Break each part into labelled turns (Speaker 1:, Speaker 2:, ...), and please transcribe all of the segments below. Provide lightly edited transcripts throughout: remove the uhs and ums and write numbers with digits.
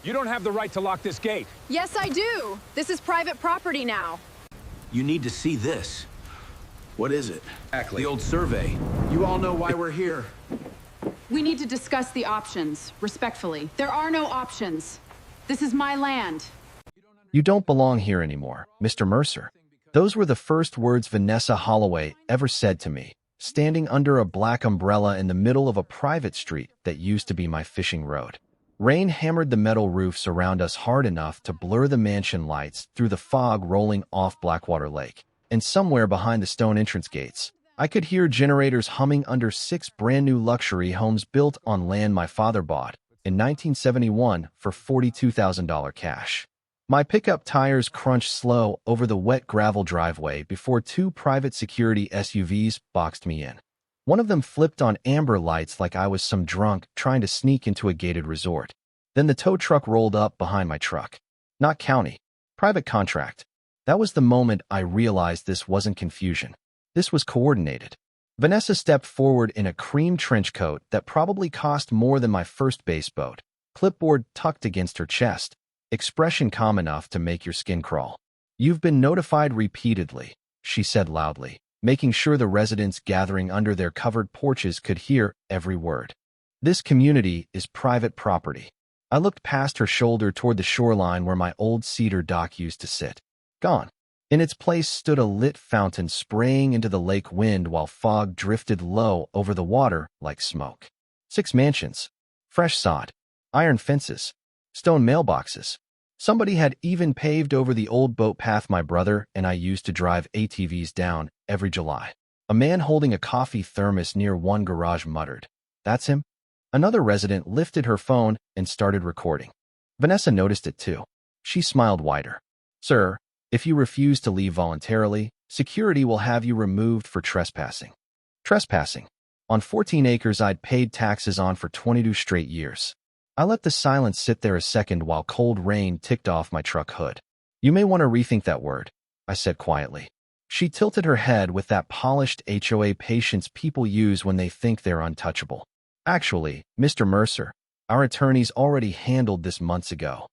Speaker 1: You don't have the right to lock this gate.
Speaker 2: Yes, I do. This is private property now.
Speaker 3: You need to see this.
Speaker 4: What is it?
Speaker 3: The old survey.
Speaker 4: You all know why we're here.
Speaker 2: We need to discuss the options, respectfully. There are no options. This is my land.
Speaker 5: You don't belong here anymore, Mr. Mercer. Those were the first words Vanessa Holloway ever said to me, standing under a black umbrella in the middle of a private street that used to be my fishing road. Rain hammered the metal roofs around us hard enough to blur the mansion lights through the fog rolling off Blackwater Lake. And somewhere behind the stone entrance gates, I could hear generators humming under 6 brand-new luxury homes built on land my father bought in 1971 for $42,000 cash. My pickup tires crunched slow over the wet gravel driveway before 2 private security SUVs boxed me in. One of them flipped on amber lights like I was some drunk trying to sneak into a gated resort. Then the tow truck rolled up behind my truck. Not county. Private contract. That was the moment I realized this wasn't confusion. This was coordinated. Vanessa stepped forward in a cream trench coat that probably cost more than my first base boat, clipboard tucked against her chest, expression calm enough to make your skin crawl. "You've been notified repeatedly," she said loudly, making sure the residents gathering under their covered porches could hear every word. "This community is private property." I looked past her shoulder toward the shoreline where my old cedar dock used to sit. Gone. In its place stood a lit fountain spraying into the lake wind while fog drifted low over the water like smoke. 6 mansions. Fresh sod. Iron fences. Stone mailboxes. Somebody had even paved over the old boat path my brother and I used to drive ATVs down every July. A man holding a coffee thermos near one garage muttered, "That's him?" Another resident lifted her phone and started recording. Vanessa noticed it too. She smiled wider. "Sir, if you refuse to leave voluntarily, security will have you removed for trespassing." Trespassing. On 14 acres I'd paid taxes on for 22 straight years. I let the silence sit there a second while cold rain ticked off my truck hood. "You may want to rethink that word," I said quietly. She tilted her head with that polished HOA patience people use when they think they're untouchable. "Actually, Mr. Mercer, our attorneys already handled this months ago."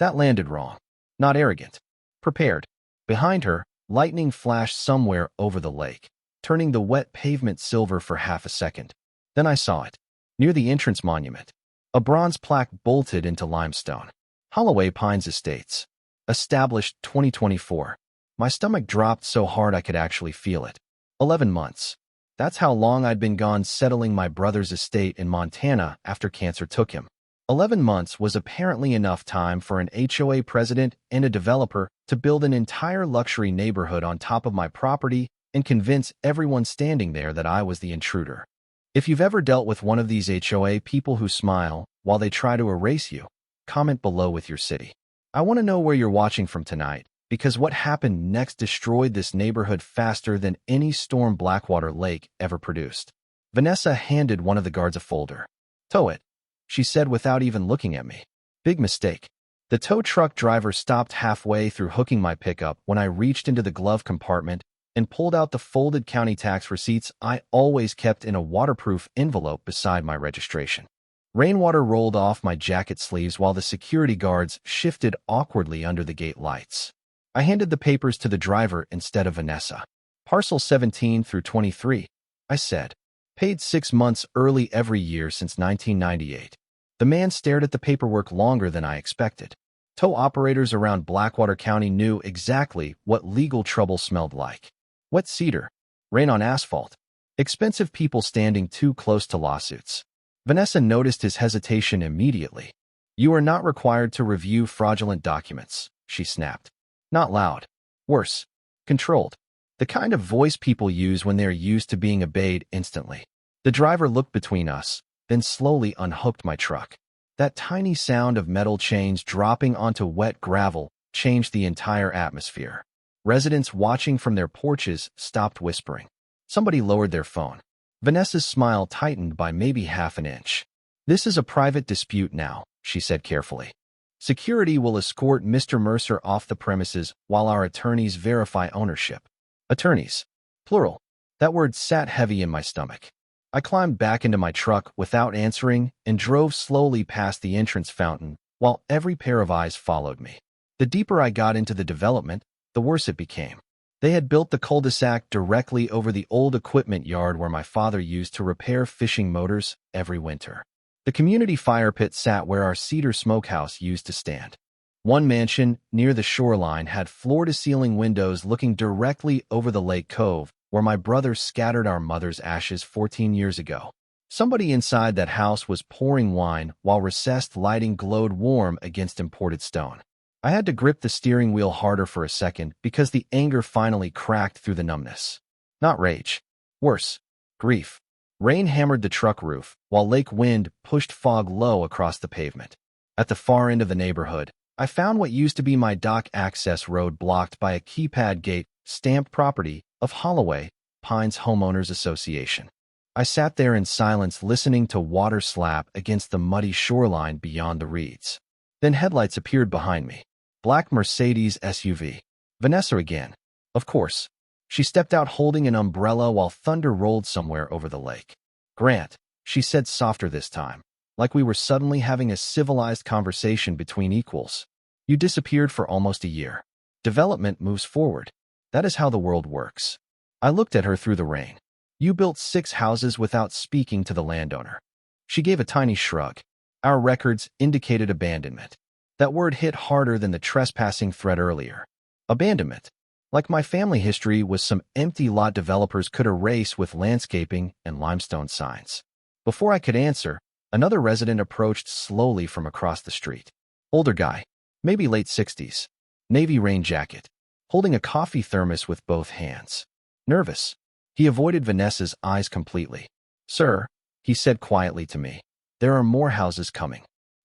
Speaker 5: That landed wrong. Not arrogant. Prepared. Behind her, lightning flashed somewhere over the lake, turning the wet pavement silver for half a second. Then I saw it. Near the entrance monument. A bronze plaque bolted into limestone. Holloway Pines Estates. Established 2024. My stomach dropped so hard I could actually feel it. 11 months. That's how long I'd been gone settling my brother's estate in Montana after cancer took him. 11 months was apparently enough time for an HOA president and a developer to build an entire luxury neighborhood on top of my property and convince everyone standing there that I was the intruder. If you've ever dealt with one of these HOA people who smile while they try to erase you, comment below with your city. I want to know where you're watching from tonight, because what happened next destroyed this neighborhood faster than any storm Blackwater Lake ever produced. Vanessa handed one of the guards a folder. "Tow it," she said without even looking at me. Big mistake. The tow truck driver stopped halfway through hooking my pickup when I reached into the glove compartment and pulled out the folded county tax receipts I always kept in a waterproof envelope beside my registration. Rainwater rolled off my jacket sleeves while the security guards shifted awkwardly under the gate lights. I handed the papers to the driver instead of Vanessa. "Parcel 17 through 23, I said. "Paid 6 months early every year since 1998. The man stared at the paperwork longer than I expected. Tow operators around Blackwater County knew exactly what legal trouble smelled like. Wet cedar. Rain on asphalt. Expensive people standing too close to lawsuits. Vanessa noticed his hesitation immediately. "You are not required to review fraudulent documents," she snapped. Not loud. Worse. Controlled. The kind of voice people use when they're used to being obeyed instantly. The driver looked between us, then slowly unhooked my truck. That tiny sound of metal chains dropping onto wet gravel changed the entire atmosphere. Residents watching from their porches stopped whispering. Somebody lowered their phone. Vanessa's smile tightened by maybe half an inch. "This is a private dispute now," she said carefully. "Security will escort Mr. Mercer off the premises while our attorneys verify ownership." Attorneys. Plural. That word sat heavy in my stomach. I climbed back into my truck without answering and drove slowly past the entrance fountain, while every pair of eyes followed me. The deeper I got into the development, the worse it became. They had built the cul-de-sac directly over the old equipment yard where my father used to repair fishing motors every winter. The community fire pit sat where our cedar smokehouse used to stand. One mansion, near the shoreline, had floor-to-ceiling windows looking directly over the lake cove, where my brother scattered our mother's ashes 14 years ago. Somebody inside that house was pouring wine while recessed lighting glowed warm against imported stone. I had to grip the steering wheel harder for a second because the anger finally cracked through the numbness. Not rage. Worse. Grief. Rain hammered the truck roof, while lake wind pushed fog low across the pavement. At the far end of the neighborhood, I found what used to be my dock access road blocked by a keypad gate, stamped property of Holloway, Pines Homeowners Association. I sat there in silence listening to water slap against the muddy shoreline beyond the reeds. Then headlights appeared behind me. Black Mercedes SUV. Vanessa again. Of course. She stepped out holding an umbrella while thunder rolled somewhere over the lake. Grant, she said softer this time, like we were suddenly having a civilized conversation between equals. You disappeared for almost a year. Development moves forward. That is how the world works. I looked at her through the rain. You built 6 houses without speaking to the landowner. She gave a tiny shrug. Our records indicated abandonment. That word hit harder than the trespassing threat earlier. Abandonment. Like my family history was some empty lot developers could erase with landscaping and limestone signs. Before I could answer, another resident approached slowly from across the street. Older guy, maybe late 60s, navy rain jacket, holding a coffee thermos with both hands. Nervous. He avoided Vanessa's eyes completely. Sir, he said quietly to me, there are more houses coming.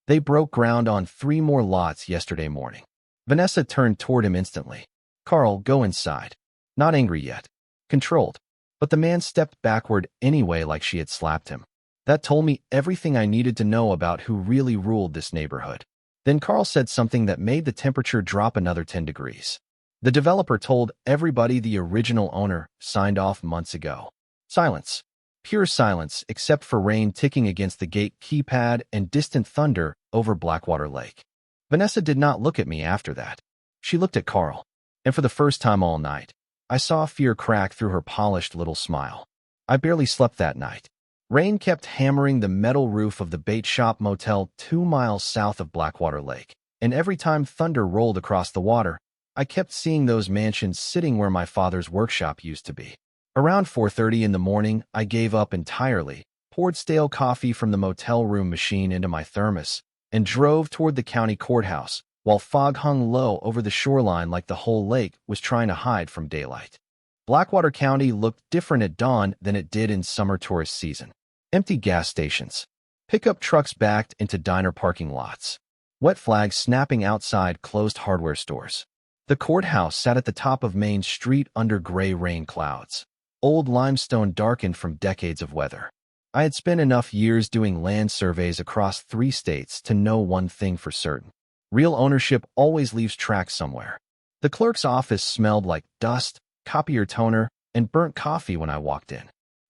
Speaker 5: They broke ground on 3 more lots yesterday morning. Vanessa turned toward him instantly. Carl, go inside. Not angry yet. Controlled. But the man stepped backward anyway like she had slapped him. That told me everything I needed to know about who really ruled this neighborhood. Then Carl said something that made the temperature drop another 10 degrees. The developer told everybody the original owner signed off months ago. Silence. Pure silence except for rain ticking against the gate keypad and distant thunder over Blackwater Lake. Vanessa did not look at me after that. She looked at Carl. And for the first time all night, I saw fear crack through her polished little smile. I barely slept that night. Rain kept hammering the metal roof of the bait shop motel 2 miles south of Blackwater Lake, and every time thunder rolled across the water, I kept seeing those mansions sitting where my father's workshop used to be. Around 4:30 in the morning, I gave up entirely, poured stale coffee from the motel room machine into my thermos, and drove toward the county courthouse, while fog hung low over the shoreline like the whole lake was trying to hide from daylight. Blackwater County looked different at dawn than it did in summer tourist season. Empty gas stations. Pickup trucks backed into diner parking lots. Wet flags snapping outside closed hardware stores. The courthouse sat at the top of Main Street under gray rain clouds. Old limestone darkened from decades of weather. I had spent enough years doing land surveys across 3 states to know one thing for certain. Real ownership always leaves tracks somewhere. The clerk's office smelled like dust, copier toner, and burnt coffee when I walked in.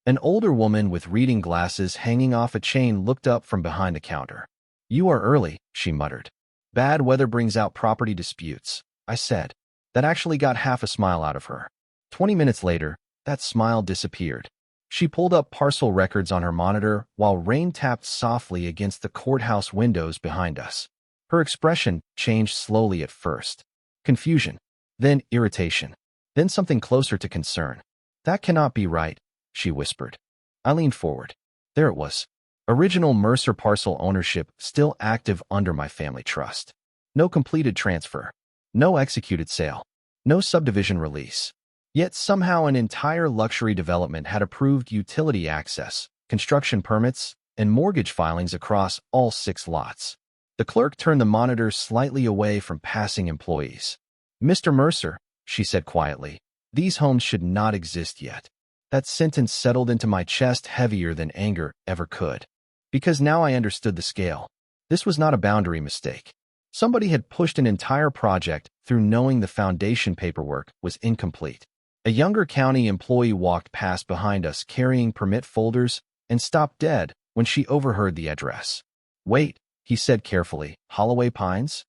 Speaker 5: An older woman with reading glasses hanging off a chain looked up from behind the counter. You are early, she muttered. Bad weather brings out property disputes, I said. That actually got half a smile out of her. 20 minutes later, that smile disappeared. She pulled up parcel records on her monitor while rain tapped softly against the courthouse windows behind us. Her expression changed slowly at first. Confusion, then irritation, then something closer to concern. That cannot be right, she whispered. I leaned forward. There it was. Original Mercer parcel ownership still active under my family trust. No completed transfer. No executed sale. No subdivision release. Yet somehow an entire luxury development had approved utility access, construction permits, and mortgage filings across all 6 lots. The clerk turned the monitor slightly away from passing employees. Mr. Mercer, she said quietly, these homes should not exist yet. That sentence settled into my chest heavier than anger ever could. Because now I understood the scale. This was not a boundary mistake. Somebody had pushed an entire project through knowing the foundation paperwork was incomplete. A younger county employee walked past behind us carrying permit folders and stopped dead when she overheard the address. Wait, he said carefully. Holloway Pines?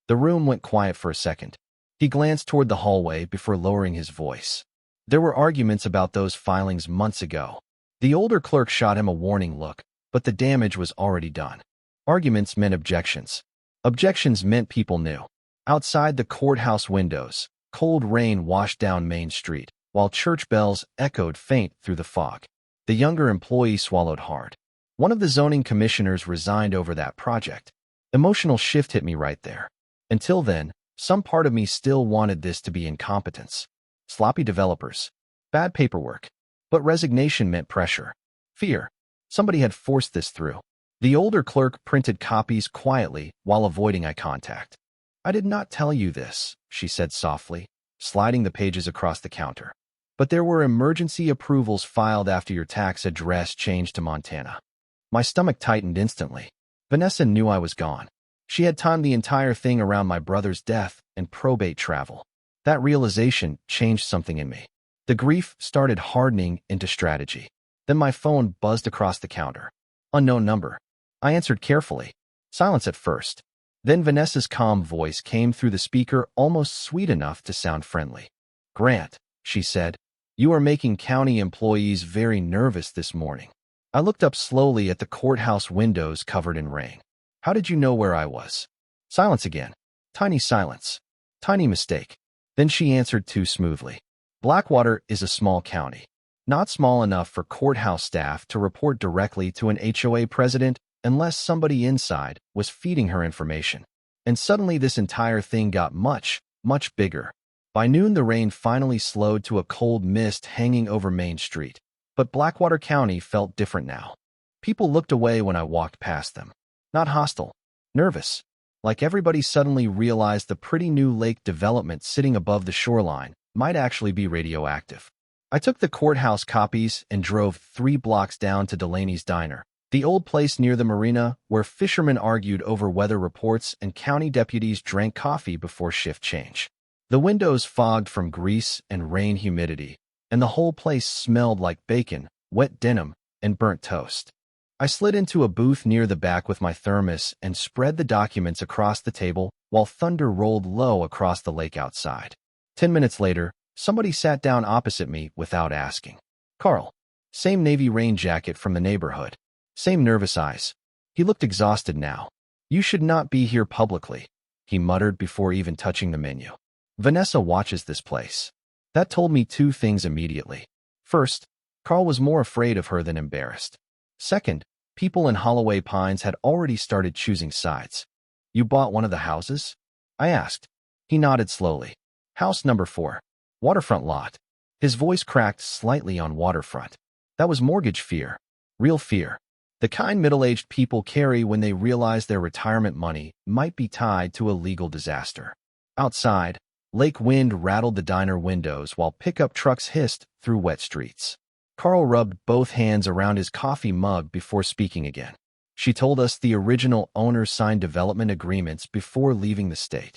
Speaker 5: The room went quiet for a second. He glanced toward the hallway before lowering his voice. There were arguments about those filings months ago. The older clerk shot him a warning look, but the damage was already done. Arguments meant objections. Objections meant people knew. Outside the courthouse windows, cold rain washed down Main Street, while church bells echoed faint through the fog. The younger employee swallowed hard. One of the zoning commissioners resigned over that project. Emotional shift hit me right there. Until then, some part of me still wanted this to be incompetence. Sloppy developers. Bad paperwork. But resignation meant pressure. Fear. Somebody had forced this through. The older clerk printed copies quietly while avoiding eye contact. I did not tell you this, she said softly, sliding the pages across the counter. But there were emergency approvals filed after your tax address changed to Montana. My stomach tightened instantly. Vanessa knew I was gone. She had timed the entire thing around my brother's death and probate travel. That realization changed something in me. The grief started hardening into strategy. Then my phone buzzed across the counter. Unknown number. I answered carefully. Silence at first. Then Vanessa's calm voice came through the speaker, almost sweet enough to sound friendly. Grant, she said, you are making county employees very nervous this morning. I looked up slowly at the courthouse windows covered in rain. How did you know where I was? Silence again. Tiny silence. Tiny mistake. Then she answered too smoothly. Blackwater is a small county. Not small enough for courthouse staff to report directly to an HOA president unless somebody inside was feeding her information. And suddenly this entire thing got much, much bigger. By noon, the rain finally slowed to a cold mist hanging over Main Street. But Blackwater County felt different now. People looked away when I walked past them. Not hostile, nervous. Like everybody suddenly realized the pretty new lake development sitting above the shoreline might actually be radioactive. I took the courthouse copies and drove 3 blocks down to Delaney's Diner, the old place near the marina where fishermen argued over weather reports and county deputies drank coffee before shift change. The windows fogged from grease and rain humidity, and the whole place smelled like bacon, wet denim, and burnt toast. I slid into a booth near the back with my thermos and spread the documents across the table while thunder rolled low across the lake outside. 10 minutes later, somebody sat down opposite me without asking. Carl. Same navy rain jacket from the neighborhood. Same nervous eyes. He looked exhausted now. You should not be here publicly, he muttered before even touching the menu. Vanessa watches this place. That told me 2 things immediately. First, Carl was more afraid of her than embarrassed. Second, people in Holloway Pines had already started choosing sides. You bought one of the houses? I asked. He nodded slowly. House number 4. Waterfront lot. His voice cracked slightly on waterfront. That was mortgage fear. Real fear. The kind middle-aged people carry when they realize their retirement money might be tied to a legal disaster. Outside, lake wind rattled the diner windows while pickup trucks hissed through wet streets. Carl rubbed both hands around his coffee mug before speaking again. She told us the original owners signed development agreements before leaving the state.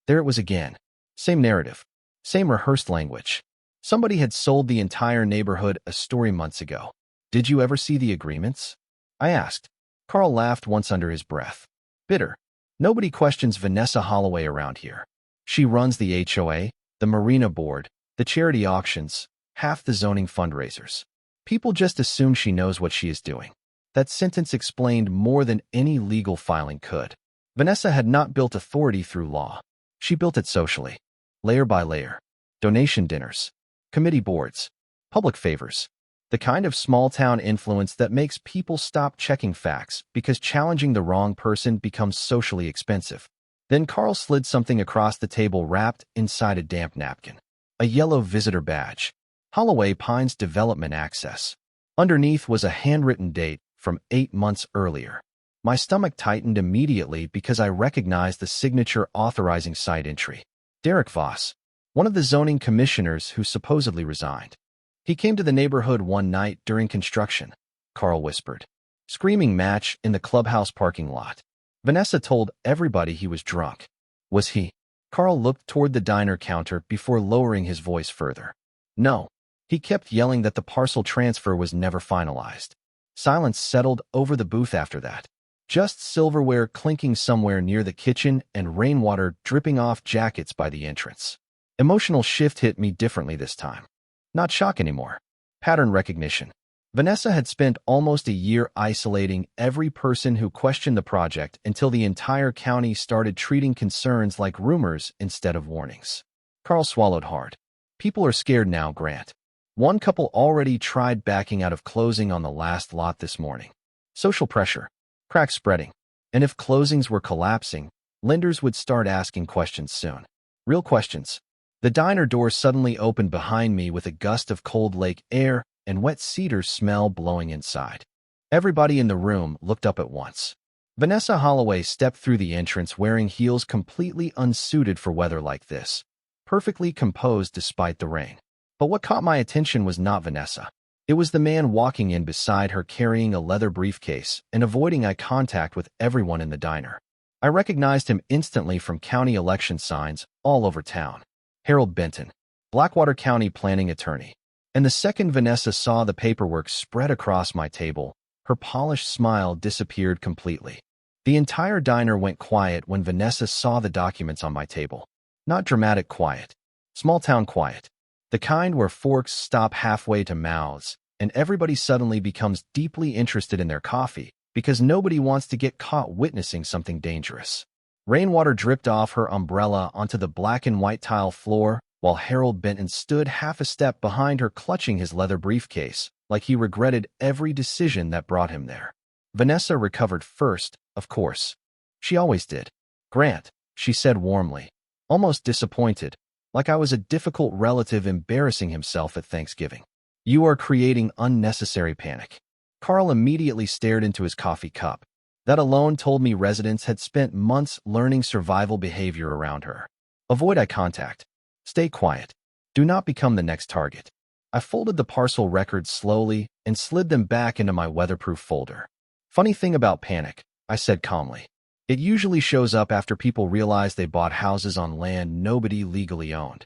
Speaker 5: There it was again. Same narrative. Same rehearsed language. Somebody had sold the entire neighborhood a story months ago. Did you ever see the agreements? I asked. Carl laughed once under his breath. Bitter. Nobody questions Vanessa Holloway around here. She runs the HOA, the marina board, the charity auctions, half the zoning fundraisers. People just assume she knows what she is doing. That sentence explained more than any legal filing could. Vanessa had not built authority through law. She built it socially, layer by layer. Donation dinners, committee boards, public favors. The kind of small-town influence that makes people stop checking facts because challenging the wrong person becomes socially expensive. Then Carl slid something across the table wrapped inside a damp napkin. A yellow visitor badge. Holloway Pines Development Access. Underneath was a handwritten date from 8 months earlier. My stomach tightened immediately because I recognized the signature authorizing site entry. Derek Voss, one of the zoning commissioners who supposedly resigned. He came to the neighborhood one night during construction, Carl whispered. Screaming match in the clubhouse parking lot. Vanessa told everybody he was drunk. Was he? Carl looked toward the diner counter before lowering his voice further. No. He kept yelling that the parcel transfer was never finalized. Silence settled over the booth after that. Just silverware clinking somewhere near the kitchen and rainwater dripping off jackets by the entrance. Emotional shift hit me differently this time. Not shock anymore. Pattern recognition. Vanessa had spent almost a year isolating every person who questioned the project until the entire county started treating concerns like rumors instead of warnings. Carl swallowed hard. People are scared now, Grant. One couple already tried backing out of closing on the last lot this morning. Social pressure. Cracks spreading. And if closings were collapsing, lenders would start asking questions soon. Real questions. The diner door suddenly opened behind me with a gust of cold lake air and wet cedar smell blowing inside. Everybody in the room looked up at once. Vanessa Holloway stepped through the entrance wearing heels completely unsuited for weather like this, perfectly composed despite the rain. But what caught my attention was not Vanessa. It was the man walking in beside her carrying a leather briefcase and avoiding eye contact with everyone in the diner. I recognized him instantly from county election signs all over town. Harold Benton, Blackwater County planning attorney. And the second Vanessa saw the paperwork spread across my table, her polished smile disappeared completely. The entire diner went quiet when Vanessa saw the documents on my table. Not dramatic quiet. Small-town quiet. The kind where forks stop halfway to mouths, and everybody suddenly becomes deeply interested in their coffee because nobody wants to get caught witnessing something dangerous. Rainwater dripped off her umbrella onto the black and white tile floor, while Harold Benton stood half a step behind her clutching his leather briefcase, like he regretted every decision that brought him there. Vanessa recovered first, of course. She always did. Grant, she said warmly, almost disappointed, like I was a difficult relative embarrassing himself at Thanksgiving. You are creating unnecessary panic. Carl immediately stared into his coffee cup. That alone told me residents had spent months learning survival behavior around her. Avoid eye contact. Stay quiet. Do not become the next target. I folded the parcel records slowly and slid them back into my weatherproof folder. Funny thing about panic, I said calmly. It usually shows up after people realize they bought houses on land nobody legally owned.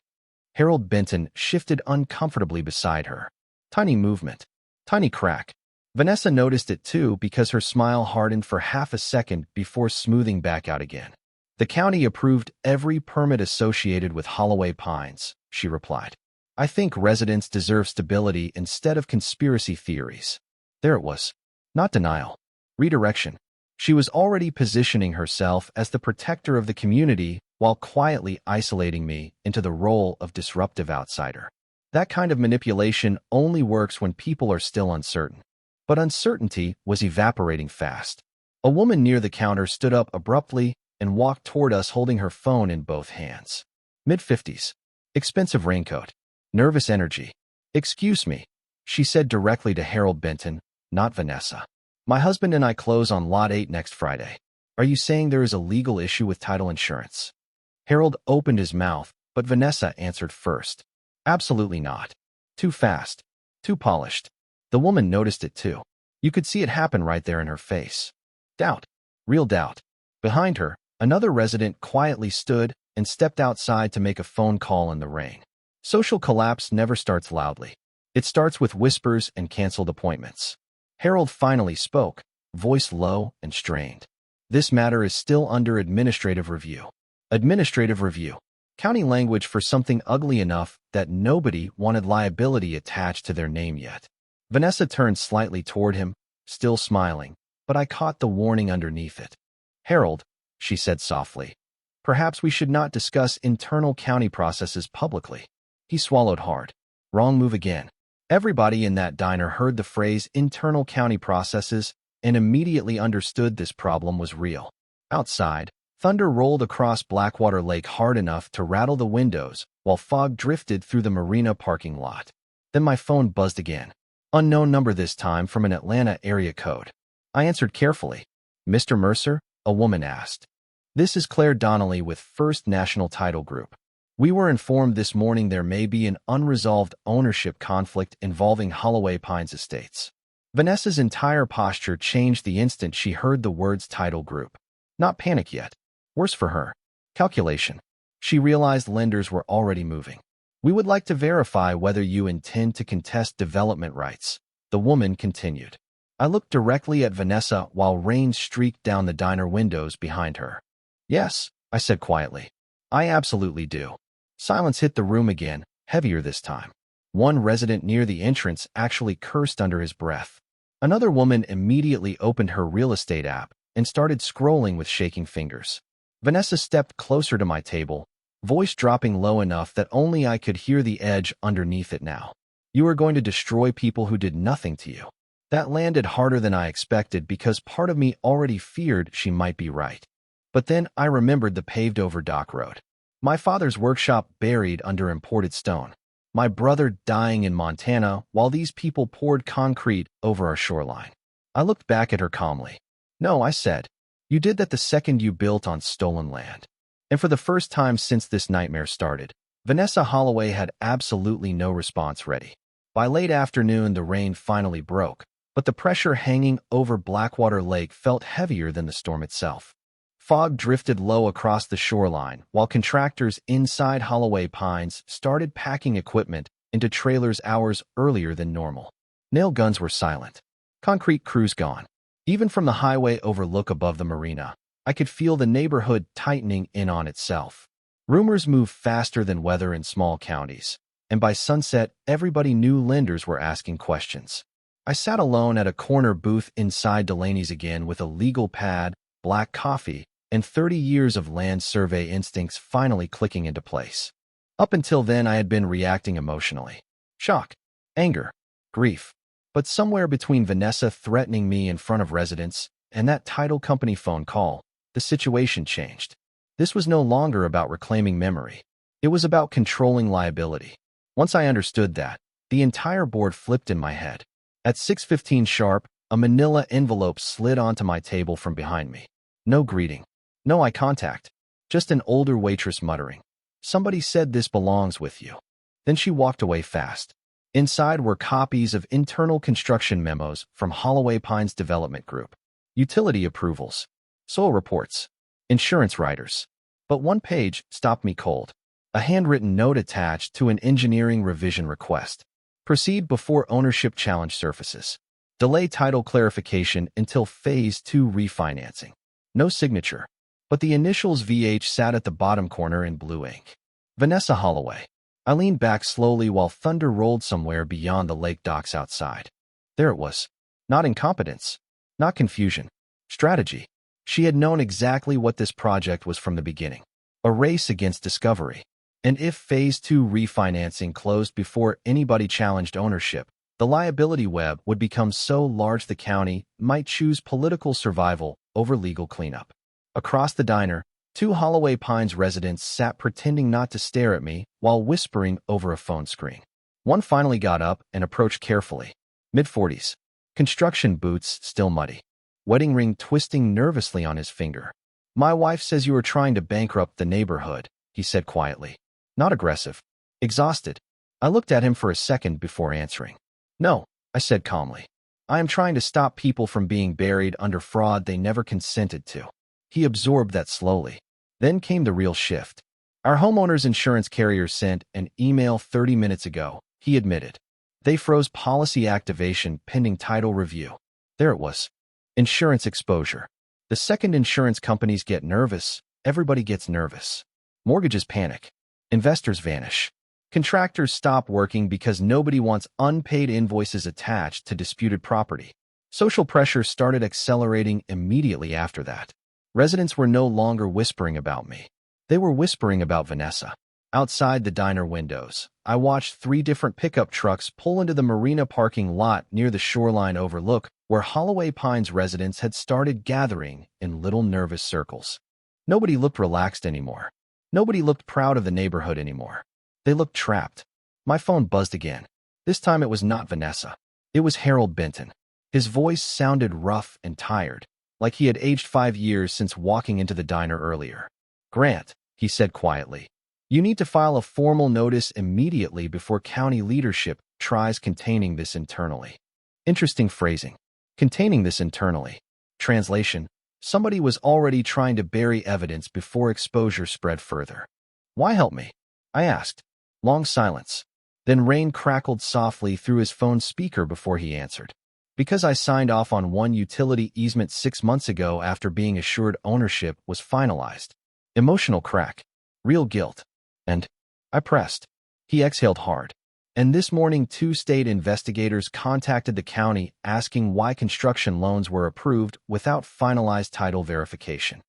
Speaker 5: Harold Benton shifted uncomfortably beside her. Tiny movement. Tiny crack. Vanessa noticed it too because her smile hardened for half a second before smoothing back out again. The county approved every permit associated with Holloway Pines, she replied. I think residents deserve stability instead of conspiracy theories. There it was. Not denial. Redirection. She was already positioning herself as the protector of the community while quietly isolating me into the role of disruptive outsider. That kind of manipulation only works when people are still uncertain. But uncertainty was evaporating fast. A woman near the counter stood up abruptly and walked toward us holding her phone in both hands. Mid-50s. Expensive raincoat. Nervous energy. Excuse me, she said directly to Harold Benton, not Vanessa. My husband and I close on Lot 8 next Friday. Are you saying there is a legal issue with title insurance? Harold opened his mouth, but Vanessa answered first. Absolutely not. Too fast. Too polished. The woman noticed it too. You could see it happen right there in her face. Doubt. Real doubt. Behind her, another resident quietly stood and stepped outside to make a phone call in the rain. Social collapse never starts loudly. It starts with whispers and canceled appointments. Harold finally spoke, voice low and strained. This matter is still under administrative review. Administrative review. County language for something ugly enough that nobody wanted liability attached to their name yet. Vanessa turned slightly toward him, still smiling, but I caught the warning underneath it. Harold, she said softly, perhaps we should not discuss internal county processes publicly. He swallowed hard. Wrong move again. Everybody in that diner heard the phrase internal county processes and immediately understood this problem was real. Outside, thunder rolled across Blackwater Lake hard enough to rattle the windows while fog drifted through the marina parking lot. Then my phone buzzed again. Unknown number this time from an Atlanta area code. I answered carefully. Mr. Mercer? A woman asked. This is Claire Donnelly with First National Title Group. We were informed this morning there may be an unresolved ownership conflict involving Holloway Pines Estates. Vanessa's entire posture changed the instant she heard the words title group. Not panic yet. Worse for her. Calculation. She realized lenders were already moving. We would like to verify whether you intend to contest development rights, the woman continued. I looked directly at Vanessa while rain streaked down the diner windows behind her. Yes, I said quietly. I absolutely do. Silence hit the room again, heavier this time. One resident near the entrance actually cursed under his breath. Another woman immediately opened her real estate app and started scrolling with shaking fingers. Vanessa stepped closer to my table, voice dropping low enough that only I could hear the edge underneath it now. You are going to destroy people who did nothing to you. That landed harder than I expected because part of me already feared she might be right. But then I remembered the paved-over dock road. My father's workshop buried under imported stone. My brother dying in Montana while these people poured concrete over our shoreline. I looked back at her calmly. No, I said. You did that the second you built on stolen land. And for the first time since this nightmare started, Vanessa Holloway had absolutely no response ready. By late afternoon, the rain finally broke, but the pressure hanging over Blackwater Lake felt heavier than the storm itself. Fog drifted low across the shoreline while contractors inside Holloway Pines started packing equipment into trailers hours earlier than normal. Nail guns were silent. Concrete crews gone. Even from the highway overlook above the marina, I could feel the neighborhood tightening in on itself. Rumors move faster than weather in small counties, and by sunset, everybody knew lenders were asking questions. I sat alone at a corner booth inside Delaney's again with a legal pad, black coffee, and 30 years of land survey instincts finally clicking into place. Up until then, I had been reacting emotionally. Shock, anger, grief. But somewhere between Vanessa threatening me in front of residents and that title company phone call, the situation changed. This was no longer about reclaiming memory. It was about controlling liability. Once I understood that, the entire board flipped in my head. At 6:15 sharp, a manila envelope slid onto my table from behind me. No greeting. No eye contact. Just an older waitress muttering, "Somebody said this belongs with you." Then she walked away fast. Inside were copies of internal construction memos from Holloway Pines Development Group, utility approvals, soil reports, insurance riders. But one page stopped me cold. A handwritten note attached to an engineering revision request. Proceed before ownership challenge surfaces. Delay title clarification until Phase 2 refinancing. No signature, but the initials VH sat at the bottom corner in blue ink. Vanessa Holloway. I leaned back slowly while thunder rolled somewhere beyond the lake docks outside. There it was. Not incompetence. Not confusion. Strategy. She had known exactly what this project was from the beginning. A race against discovery. And if Phase 2 refinancing closed before anybody challenged ownership, the liability web would become so large the county might choose political survival over legal cleanup. Across the diner, 2 Holloway Pines residents sat pretending not to stare at me while whispering over a phone screen. One finally got up and approached carefully. Mid-40s. Construction boots still muddy. Wedding ring twisting nervously on his finger. My wife says you are trying to bankrupt the neighborhood, he said quietly. Not aggressive. Exhausted. I looked at him for a second before answering. No, I said calmly. I am trying to stop people from being buried under fraud they never consented to. He absorbed that slowly. Then came the real shift. Our homeowner's insurance carrier sent an email 30 minutes ago, he admitted. They froze policy activation pending title review. There it was. Insurance exposure. The second insurance companies get nervous, everybody gets nervous. Mortgages panic. Investors vanish. Contractors stop working because nobody wants unpaid invoices attached to disputed property. Social pressure started accelerating immediately after that. Residents were no longer whispering about me. They were whispering about Vanessa. Outside the diner windows, I watched 3 different pickup trucks pull into the marina parking lot near the shoreline overlook where Holloway Pines residents had started gathering in little nervous circles. Nobody looked relaxed anymore. Nobody looked proud of the neighborhood anymore. They looked trapped. My phone buzzed again. This time it was not Vanessa. It was Harold Benton. His voice sounded rough and tired, like he had aged 5 years since walking into the diner earlier. Grant, he said quietly, you need to file a formal notice immediately before county leadership tries containing this internally. Interesting phrasing. Containing this internally. Translation. Somebody was already trying to bury evidence before exposure spread further. Why help me? I asked. Long silence. Then rain crackled softly through his phone speaker before he answered. Because I signed off on one utility easement 6 months ago after being assured ownership was finalized. Emotional crack. Real guilt. And I pressed. He exhaled hard. And this morning, 2 state investigators contacted the county asking why construction loans were approved without finalized title verification.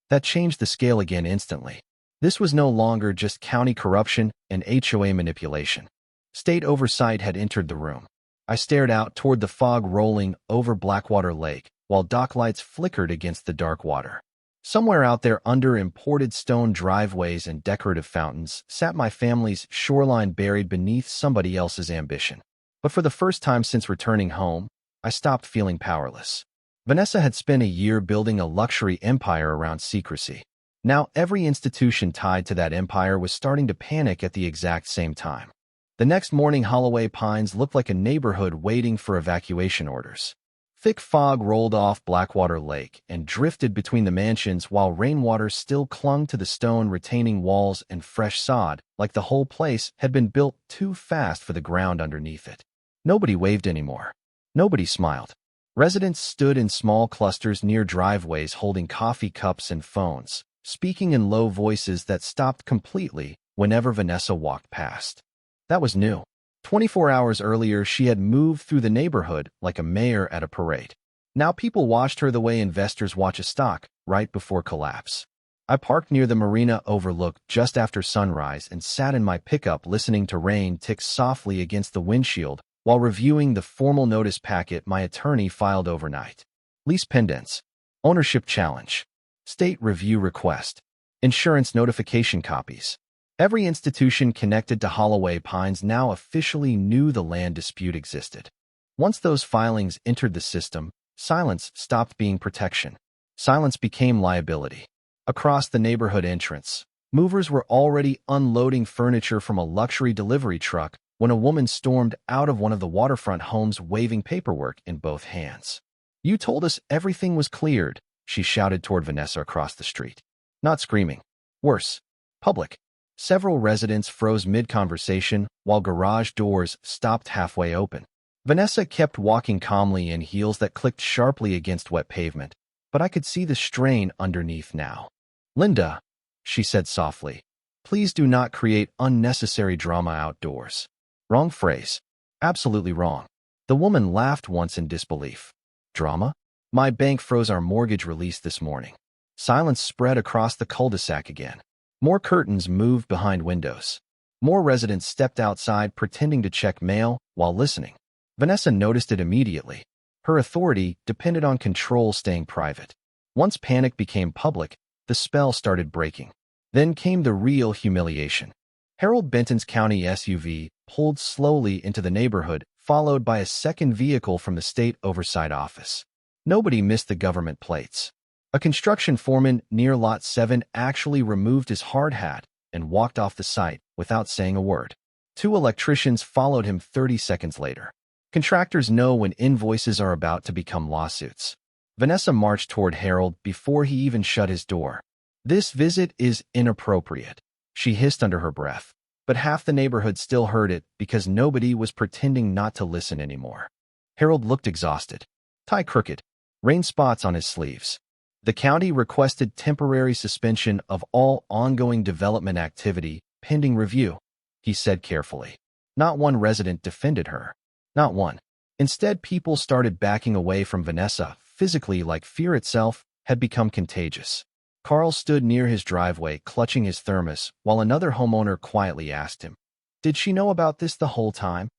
Speaker 5: That changed the scale again instantly. This was no longer just county corruption and HOA manipulation. State oversight had entered the room. I stared out toward the fog rolling over Blackwater Lake, while dock lights flickered against the dark water. Somewhere out there under imported stone driveways and decorative fountains sat my family's shoreline buried beneath somebody else's ambition. But for the first time since returning home, I stopped feeling powerless. Vanessa had spent a year building a luxury empire around secrecy. Now every institution tied to that empire was starting to panic at the exact same time. The next morning, Holloway Pines looked like a neighborhood waiting for evacuation orders. Thick fog rolled off Blackwater Lake and drifted between the mansions while rainwater still clung to the stone retaining walls and fresh sod, like the whole place had been built too fast for the ground underneath it. Nobody waved anymore. Nobody smiled. Residents stood in small clusters near driveways holding coffee cups and phones, speaking in low voices that stopped completely whenever Vanessa walked past. That was new. 24 hours earlier, she had moved through the neighborhood like a mayor at a parade. Now people watched her the way investors watch a stock, right before collapse. I parked near the marina overlook just after sunrise and sat in my pickup listening to rain tick softly against the windshield while reviewing the formal notice packet my attorney filed overnight. Lease pendants. Ownership challenge. State review request. Insurance notification copies. Every institution connected to Holloway Pines now officially knew the land dispute existed. Once those filings entered the system, silence stopped being protection. Silence became liability. Across the neighborhood entrance, movers were already unloading furniture from a luxury delivery truck when a woman stormed out of one of the waterfront homes waving paperwork in both hands. "You told us everything was cleared," she shouted toward Vanessa across the street. Not screaming. Worse. Public. Several residents froze mid-conversation while garage doors stopped halfway open. Vanessa kept walking calmly in heels that clicked sharply against wet pavement, but I could see the strain underneath now. "Linda," she said softly, "please do not create unnecessary drama outdoors." Wrong phrase. Absolutely wrong. The woman laughed once in disbelief. Drama? My bank froze our mortgage release this morning. Silence spread across the cul-de-sac again. More curtains moved behind windows. More residents stepped outside pretending to check mail while listening. Vanessa noticed it immediately. Her authority depended on control staying private. Once panic became public, the spell started breaking. Then came the real humiliation. Harold Benton's county SUV pulled slowly into the neighborhood, followed by a second vehicle from the state oversight office. Nobody missed the government plates. A construction foreman near Lot 7 actually removed his hard hat and walked off the site without saying a word. 2 electricians followed him 30 seconds later. Contractors know when invoices are about to become lawsuits. Vanessa marched toward Harold before he even shut his door. "This visit is inappropriate," she hissed under her breath, but half the neighborhood still heard it because nobody was pretending not to listen anymore. Harold looked exhausted. Tie crooked. Rain spots on his sleeves. The county requested temporary suspension of all ongoing development activity pending review, he said carefully. Not one resident defended her. Not one. Instead, people started backing away from Vanessa, physically like fear itself had become contagious. Carl stood near his driveway, clutching his thermos, while another homeowner quietly asked him, "Did she know about this the whole time?"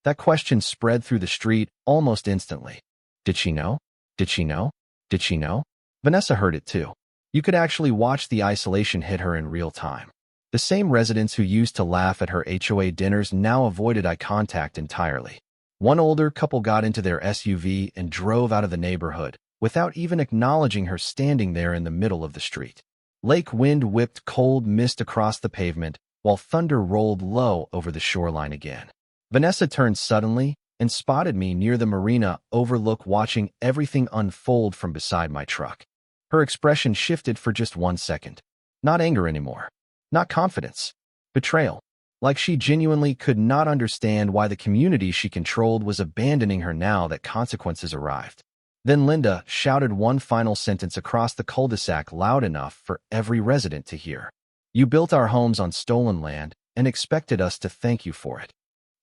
Speaker 5: That question spread through the street almost instantly. Did she know? Did she know? Did she know? Vanessa heard it too. You could actually watch the isolation hit her in real time. The same residents who used to laugh at her HOA dinners now avoided eye contact entirely. One older couple got into their SUV and drove out of the neighborhood, without even acknowledging her standing there in the middle of the street. Lake wind whipped cold mist across the pavement, while thunder rolled low over the shoreline again. Vanessa turned suddenly and spotted me near the marina overlook watching everything unfold from beside my truck. Her expression shifted for just 1 second. Not anger anymore. Not confidence. Betrayal. like she genuinely could not understand why the community she controlled was abandoning her now that consequences arrived. Then Linda shouted one final sentence across the cul-de-sac loud enough for every resident to hear. "You built our homes on stolen land and expected us to thank you for it."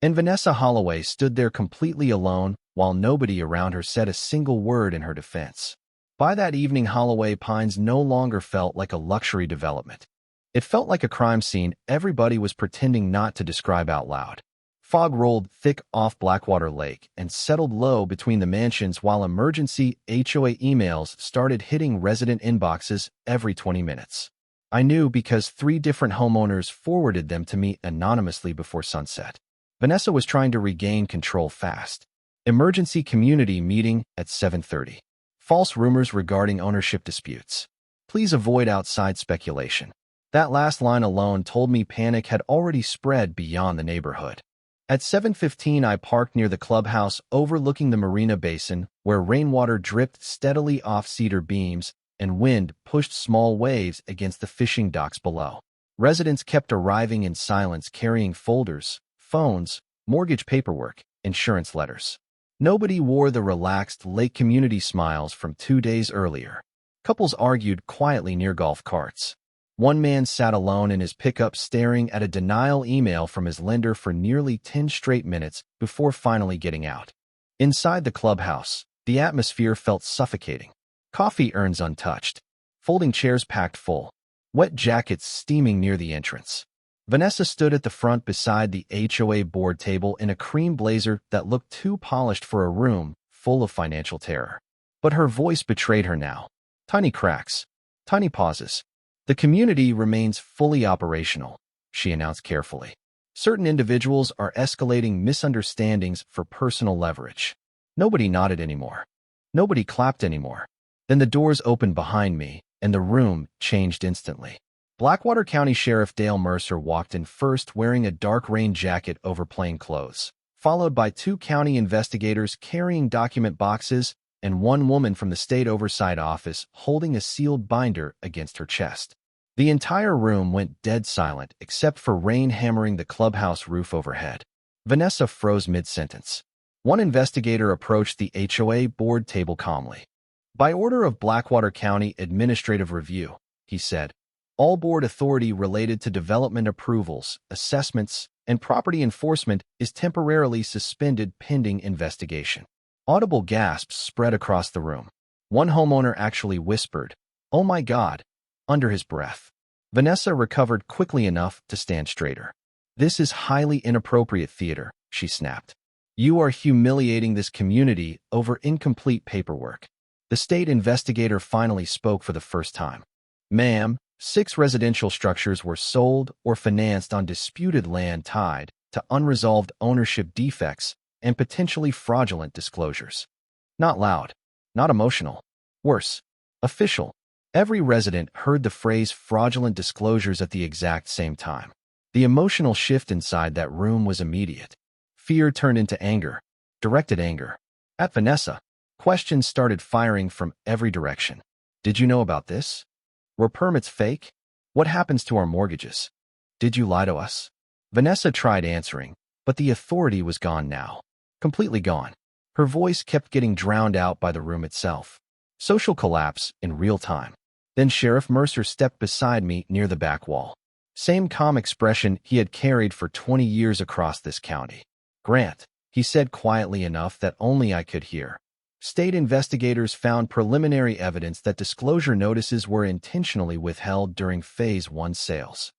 Speaker 5: And Vanessa Holloway stood there completely alone while nobody around her said a single word in her defense. By that evening, Holloway Pines no longer felt like a luxury development. It felt like a crime scene everybody was pretending not to describe out loud. Fog rolled thick off Blackwater Lake and settled low between the mansions while emergency HOA emails started hitting resident inboxes every 20 minutes. I knew because 3 different homeowners forwarded them to me anonymously before sunset. Vanessa was trying to regain control fast. Emergency community meeting at 7:30. False rumors regarding ownership disputes. Please avoid outside speculation. That last line alone told me panic had already spread beyond the neighborhood. At 7:15, I parked near the clubhouse overlooking the marina basin, where rainwater dripped steadily off cedar beams and wind pushed small waves against the fishing docks below. Residents kept arriving in silence, carrying folders, phones, mortgage paperwork, insurance letters. Nobody wore the relaxed lake community smiles from 2 days earlier. Couples argued quietly near golf carts. One man sat alone in his pickup staring at a denial email from his lender for nearly 10 straight minutes before finally getting out. Inside the clubhouse, the atmosphere felt suffocating. Coffee urns untouched, folding chairs packed full, wet jackets steaming near the entrance. Vanessa stood at the front beside the HOA board table in a cream blazer that looked too polished for a room full of financial terror. But her voice betrayed her now. Tiny cracks, tiny pauses. "The community remains fully operational," she announced carefully. "Certain individuals are escalating misunderstandings for personal leverage." Nobody nodded anymore. Nobody clapped anymore. Then the doors opened behind me, and the room changed instantly. Blackwater County Sheriff Dale Mercer walked in first, wearing a dark rain jacket over plain clothes, followed by 2 county investigators carrying document boxes and one woman from the State Oversight Office holding a sealed binder against her chest. The entire room went dead silent except for rain hammering the clubhouse roof overhead. Vanessa froze mid-sentence. One investigator approached the HOA board table calmly. "By order of Blackwater County Administrative Review," he said, "all board authority related to development approvals, assessments, and property enforcement is temporarily suspended pending investigation." Audible gasps spread across the room. One homeowner actually whispered, "Oh my God," under his breath. Vanessa recovered quickly enough to stand straighter. "This is highly inappropriate theater," she snapped. "You are humiliating this community over incomplete paperwork." The state investigator finally spoke for the first time. "Ma'am, 6 residential structures were sold or financed on disputed land tied to unresolved ownership defects and potentially fraudulent disclosures." Not loud, not emotional. Worse, official. Every resident heard the phrase fraudulent disclosures at the exact same time. The emotional shift inside that room was immediate. Fear turned into anger, directed anger. At Vanessa, questions started firing from every direction. Did you know about this? Were permits fake? What happens to our mortgages? Did you lie to us? Vanessa tried answering, but the authority was gone now. Completely gone. Her voice kept getting drowned out by the room itself. Social collapse in real time. Then Sheriff Mercer stepped beside me near the back wall. Same calm expression he had carried for 20 years across this county. "Grant," he said quietly enough that only I could hear. "State investigators found preliminary evidence that disclosure notices were intentionally withheld during Phase 1 sales."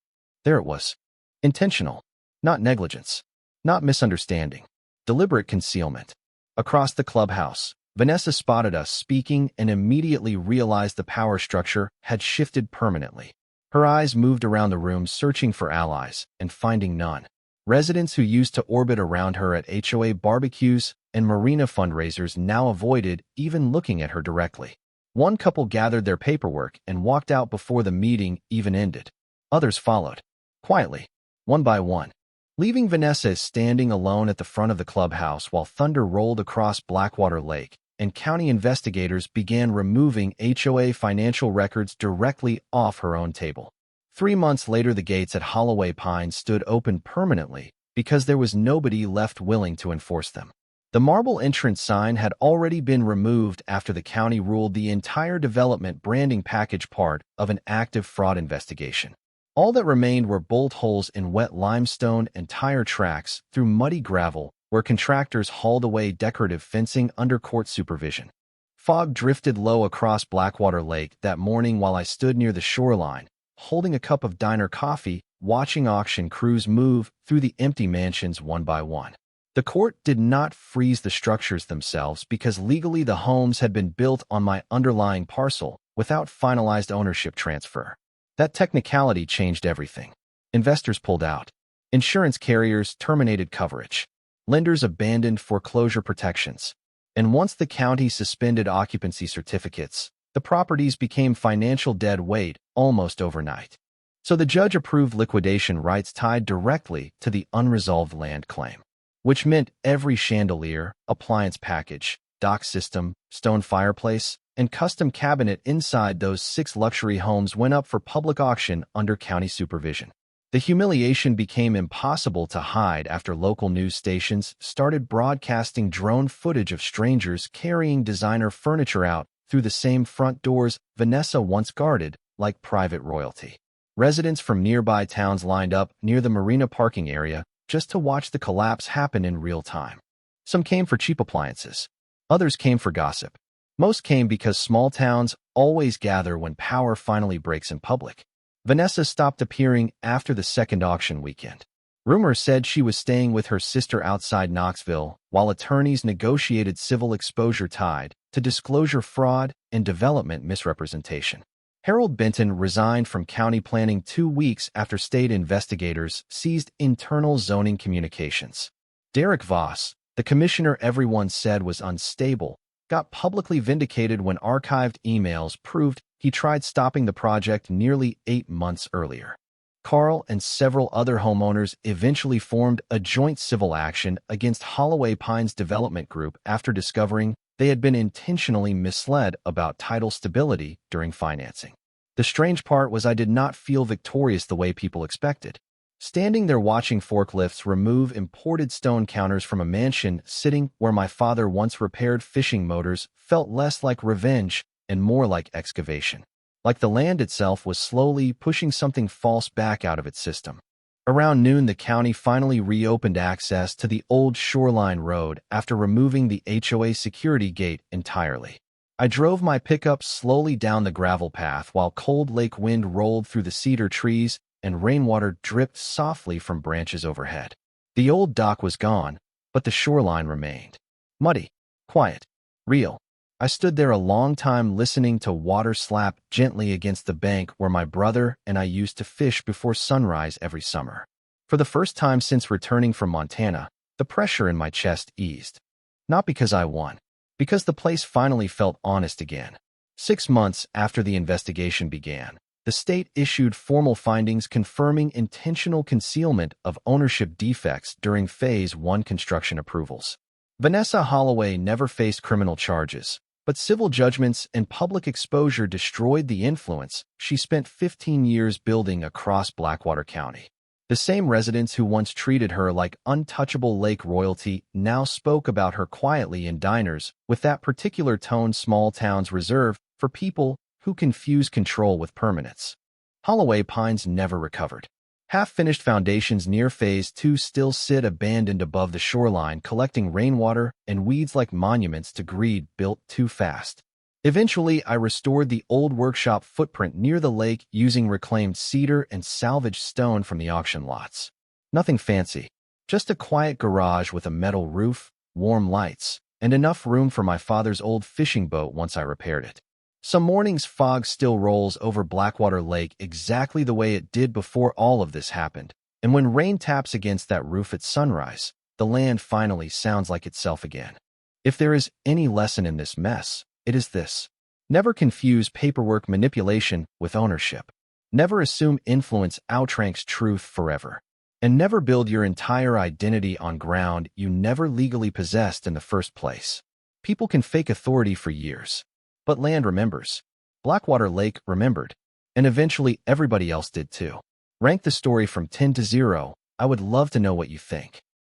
Speaker 5: There it was. Intentional. Not negligence. Not misunderstanding. Deliberate concealment. Across the clubhouse, Vanessa spotted us speaking and immediately realized the power structure had shifted permanently. Her eyes moved around the room searching for allies and finding none. Residents who used to orbit around her at HOA barbecues and marina fundraisers now avoided even looking at her directly. One couple gathered their paperwork and walked out before the meeting even ended. Others followed, quietly, one by one, leaving Vanessa standing alone at the front of the clubhouse while thunder rolled across Blackwater Lake and county investigators began removing HOA financial records directly off her own table. 3 months later, the gates at Holloway Pines stood open permanently because there was nobody left willing to enforce them. The marble entrance sign had already been removed after the county ruled the entire development branding package part of an active fraud investigation. All that remained were bolt holes in wet limestone and tire tracks through muddy gravel where contractors hauled away decorative fencing under court supervision. Fog drifted low across Blackwater Lake that morning while I stood near the shoreline, holding a cup of diner coffee, watching auction crews move through the empty mansions one by one. The court did not freeze the structures themselves because legally the homes had been built on my underlying parcel without finalized ownership transfer. That technicality changed everything. Investors pulled out. Insurance carriers terminated coverage. Lenders abandoned foreclosure protections. And once the county suspended occupancy certificates, the properties became financial dead weight almost overnight. So the judge approved liquidation rights tied directly to the unresolved land claim, which meant every chandelier, appliance package, dock system, stone fireplace, and custom cabinet inside those 6 luxury homes went up for public auction under county supervision. The humiliation became impossible to hide after local news stations started broadcasting drone footage of strangers carrying designer furniture out through the same front doors Vanessa once guarded like private royalty. Residents from nearby towns lined up near the marina parking area just to watch the collapse happen in real time. Some came for cheap appliances. Others came for gossip. Most came because small towns always gather when power finally breaks in public. Vanessa stopped appearing after the second auction weekend. Rumors said she was staying with her sister outside Knoxville while attorneys negotiated civil exposure tied to disclosure fraud and development misrepresentation. Harold Benton resigned from county planning 2 weeks after state investigators seized internal zoning communications. Derek Voss, the commissioner everyone said was unstable, got publicly vindicated when archived emails proved he tried stopping the project nearly 8 months earlier. Carl and several other homeowners eventually formed a joint civil action against Holloway Pines Development Group after discovering they had been intentionally misled about title stability during financing. The strange part was I did not feel victorious the way people expected. Standing there watching forklifts remove imported stone counters from a mansion sitting where my father once repaired fishing motors felt less like revenge and more like excavation. Like the land itself was slowly pushing something false back out of its system. Around noon, the county finally reopened access to the old Shoreline Road after removing the HOA security gate entirely. I drove my pickup slowly down the gravel path while cold lake wind rolled through the cedar trees and rainwater dripped softly from branches overhead. The old dock was gone, but the shoreline remained. Muddy, quiet, real. I stood there a long time listening to water slap gently against the bank where my brother and I used to fish before sunrise every summer. For the first time since returning from Montana, the pressure in my chest eased. Not because I won, because the place finally felt honest again. 6 months after the investigation began, the state issued formal findings confirming intentional concealment of ownership defects during Phase 1 construction approvals. Vanessa Holloway never faced criminal charges, but civil judgments and public exposure destroyed the influence she spent 15 years building across Blackwater County. The same residents who once treated her like untouchable lake royalty now spoke about her quietly in diners with that particular tone small towns reserve for people who confuse control with permanence. Holloway Pines never recovered. Half-finished foundations near Phase 2 still sit abandoned above the shoreline, collecting rainwater and weeds like monuments to greed built too fast. Eventually, I restored the old workshop footprint near the lake using reclaimed cedar and salvaged stone from the auction lots. Nothing fancy, just a quiet garage with a metal roof, warm lights, and enough room for my father's old fishing boat once I repaired it. Some mornings fog still rolls over Blackwater Lake exactly the way it did before all of this happened, and when rain taps against that roof at sunrise, the land finally sounds like itself again. If there is any lesson in this mess, it is this. Never confuse paperwork manipulation with ownership. Never assume influence outranks truth forever. And never build your entire identity on ground you never legally possessed in the first place. People can fake authority for years, but land remembers. Blackwater Lake remembered, And eventually everybody else did too. Rank the story from 10 to 0. I would love to know what you think.